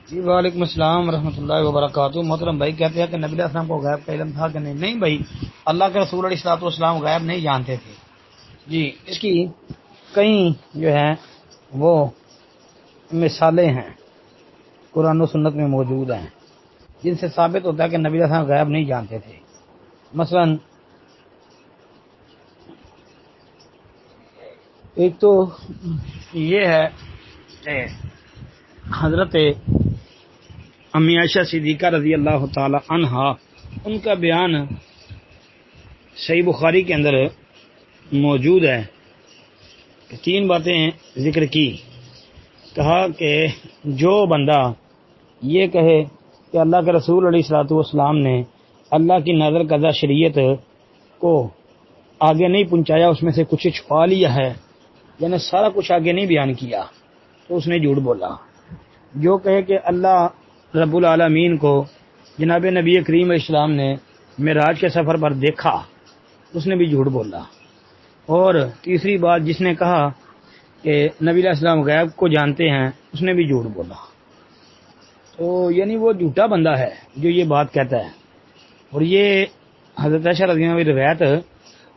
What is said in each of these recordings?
جی وعلیکم السلام ورحمۃ اللہ وبرکاتہ۔ محترم بھائی کہتے ہیں کہ نبی علیہ السلام کو غیب کا علم تھا کہ نہیں بھائی، اللہ کے رسول علیہ الصلوۃ والسلام غیب نہیں جانتے تھے۔ جی اس کی کئی جو ہیں وہ مثالیں ہیں قرآن و سنت میں موجود ہیں جن سے ثابت ہوتا ہے کہ نبی علیہ السلام غیب نہیں جانتے تھے۔ مثلا ایک تو یہ ہے کہ حضرت امی عائشہ صدیقہ رضی اللہ تعالی عنہا، ان کا بیان صحیح بخاری کے اندر موجود ہے کہ تین باتیں ذکر کی۔ کہا کہ جو بندہ یہ کہے کہ اللہ کے رسول علیہ الصلوۃ والسلام نے اللہ کی نازل کردہ شریعت کو آگے نہیں پہنچایا، اس میں سے کچھ چھپا لیا ہے، یعنی سارا کچھ آگے نہیں بیان کیا، تو اس نے جھوٹ بولا۔ جو کہے کہ اللہ رب العالمین کو جناب نبی کریم علیہ السلام نے معراج کے سفر پر دیکھا، اس نے بھی جھوٹ بولا۔ اور تیسری بات، جس نے کہا کہ نبی علیہ السلام غیب کو جانتے ہیں، اس نے بھی جھوٹ بولا۔ تو یعنی وہ جھوٹا بندہ ہے جو یہ بات کہتا ہے۔ اور یہ حضرت عائشہ رضی اللہ عنہا کی روایت،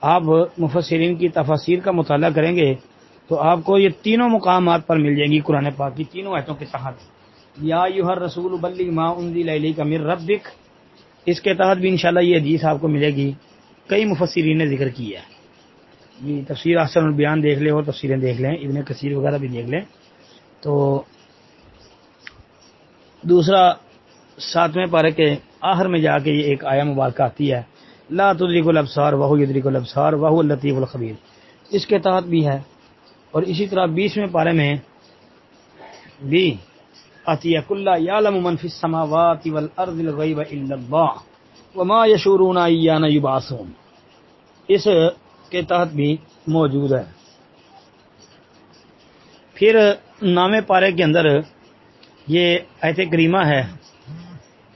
آپ مفسرین کی تفاسیر کا مطالعہ کریں گے تو آپ کو یہ تینوں مقامات پر مل جائیں گی قرآن پاک کی تینوں آیتوں کے تحت۔ یا ایھا الرسول بلغ ما انزل الیک من ربک، اس کے تحت بھی انشاءاللہ یہ حدیث آپ کو ملے گی۔ کئی مفسرین نے ذکر کی ہے، یہ تفسیر احسن البیان دیکھ لیں اور تفسیریں دیکھ لیں، ابن کثیر وغیرہ بھی دیکھ لیں۔ تو دوسرا 7ویں پارے کے آخر میں جا کے یہ ایک آیہ مبارکہ آتی ہے، لا تدرک الابصار وہو یدرک الابصار وہو اللطیف الخبیر، اس کے تحت بھی ہے۔ اور اسی طرح 20ویں پارے میں بھی آتی ہے، کل یعلم من فی السماوات والارض الغیب الا اللہ وما یشعرون ایان یبعثون، اس کے تحت بھی موجود ہے۔ پھر 9ویں پارے کے اندر یہ آیت کریمہ ہے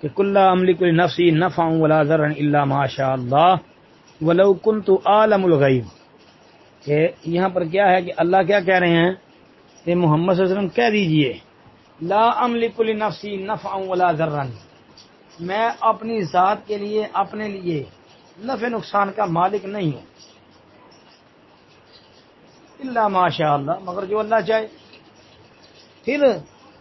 کہ کل املک لنفسی نفعا ولا ضرا الا ما شاء اللہ ولو کنت اعلم الغیب، کہ یہاں پر کیا ہے کہ اللہ کیا کہہ رہے ہیں کہ محمد صلی اللہ علیہ وسلم کہہ دیجئے لا املک لنفسی نفعا ولا ضرا، میں اپنی ذات کے لیے اپنے لیے نفع نقصان کا مالک نہیں ہوں، الا ما شاء اللہ، مگر جو اللہ چاہے۔ پھر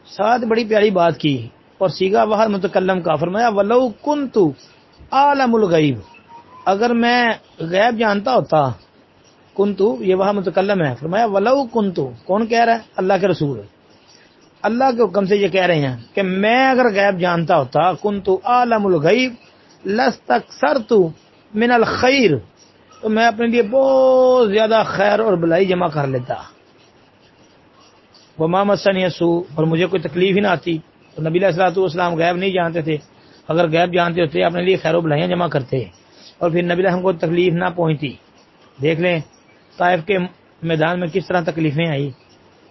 ساتھ بڑی پیاری بات کی اور سیگا واحد متکلم کا، فرمایا ولو کنت عالم الغیب، اگر میں غیب جانتا ہوتا، کنتو یہ وہاں متکلم ہے، فرمایا ولو کنتو، کون کہہ رہا ہے؟ اللہ کے رسول، اللہ کے حکم سے یہ کہہ رہے ہیں کہ میں اگر غیب جانتا ہوتا، کنتو عالم الغیب لاستکثرت من الخیر، تو میں اپنے لیے بہت زیادہ خیر اور بلائی جمع کر لیتا۔ وما مسنی السوء، اور مجھے کوئی تکلیف ہی نہ آتی۔ تو نبی علیہ الصلوۃ والسلام غیب نہیں جانتے تھے، اگر غیب جانتے ہوتے اپنے لیے خیر و بلائیاں جمع کرتے اور پھر نبی علیہ السلام کو تکلیف نہ پہنچتی۔ دیکھ لیں طائف کے میدان میں کس طرح تکلیفیں آئی،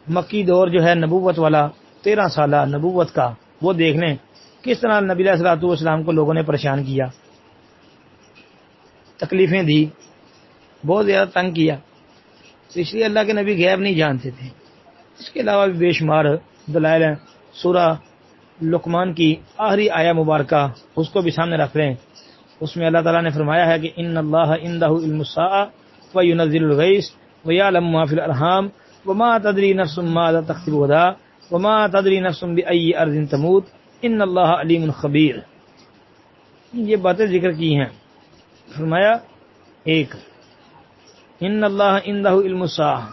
مکی دور جو ہے نبوت والا 13 سالہ نبوت کا، وہ دیکھ لیں کس طرح نبی علیہ الصلوۃ والسلام کو لوگوں نے پریشان کیا، تکلیفیں دی، بہت زیادہ تنگ کیا۔ تو اس لیے اللہ کے نبی غیب نہیں جانتے تھے۔ اس کے علاوہ بھی بے شمار دلائل ہیں۔ سورہ لقمان کی آخری آیہ مبارکہ، اس کو بھی سامنے رکھ لیں، اس میں اللہ تعالیٰ نے فرمایا ہے کہ ان اللہ عندہ علم الساعۃ وینزل الغیث ویعلم ما فی الارحام وما تدری نفس ماذا تکسب غدا وما تدری نفس بأی ارض تموت ان اللہ علیم خبیر۔ یہ باتیں ذکر کی ہیں۔ فرمایا ایک، ان اللہ عندہ علم الساعۃ،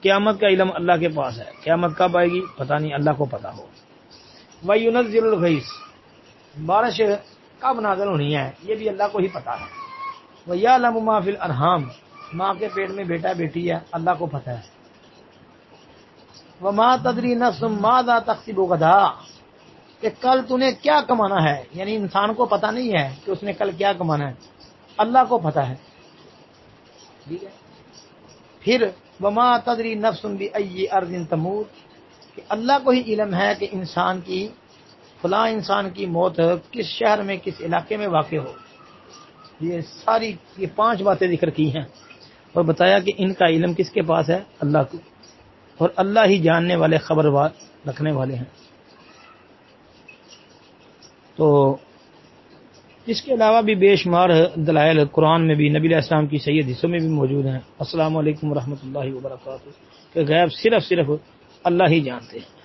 قیامت کا علم اللہ کے پاس ہے، قیامت کب آئے گی پتہ نہیں، اللہ کو پتہ ہو۔ وَيُنَزِّلُ الْغَيْثَ، بارش کب نازل ہونی ہے یہ بھی اللہ کو ہی پتہ ہے۔ وَيَعْلَمُ مَا فِي الْأَرْحَامِ، ماں کے پیٹ میں بیٹا بیٹی ہے، اللہ کو پتہ ہے۔ وَمَا تَدْرِي نَفْسٌ مَاذَا تَكْسِبُ غَدًا، کہ کل تو نے کیا کمانا ہے، یعنی انسان کو پتہ نہیں ہے کہ اس نے کل کیا کمانا ہے، اللہ کو پتہ ہے۔ ٹھیک ہے۔ پھر وَمَا تَدْرِي نَفْسٌ بِأَيِّ أَرْضٍ تَمُوتُ، کہ اللہ کو ہی علم ہے کہ انسان کی فلاں انسان کی موت کس شہر میں کس علاقے میں واقع ہو۔ یہ ساری 5 باتیں ذکر کی ہیں اور بتایا کہ ان کا علم کس کے پاس ہے؟ اللہ کو، اور اللہ ہی جاننے والے خبر رکھنے والے ہیں۔ تو اس کے علاوہ بھی بے شمار دلائل قرآن میں بھی، نبی علیہ السلام کی صحیح حدیثوں میں بھی موجود ہیں۔ السلام علیکم ورحمۃ اللہ وبرکاتہ کہ غیب صرف اللہ ہی جانتے ہیں۔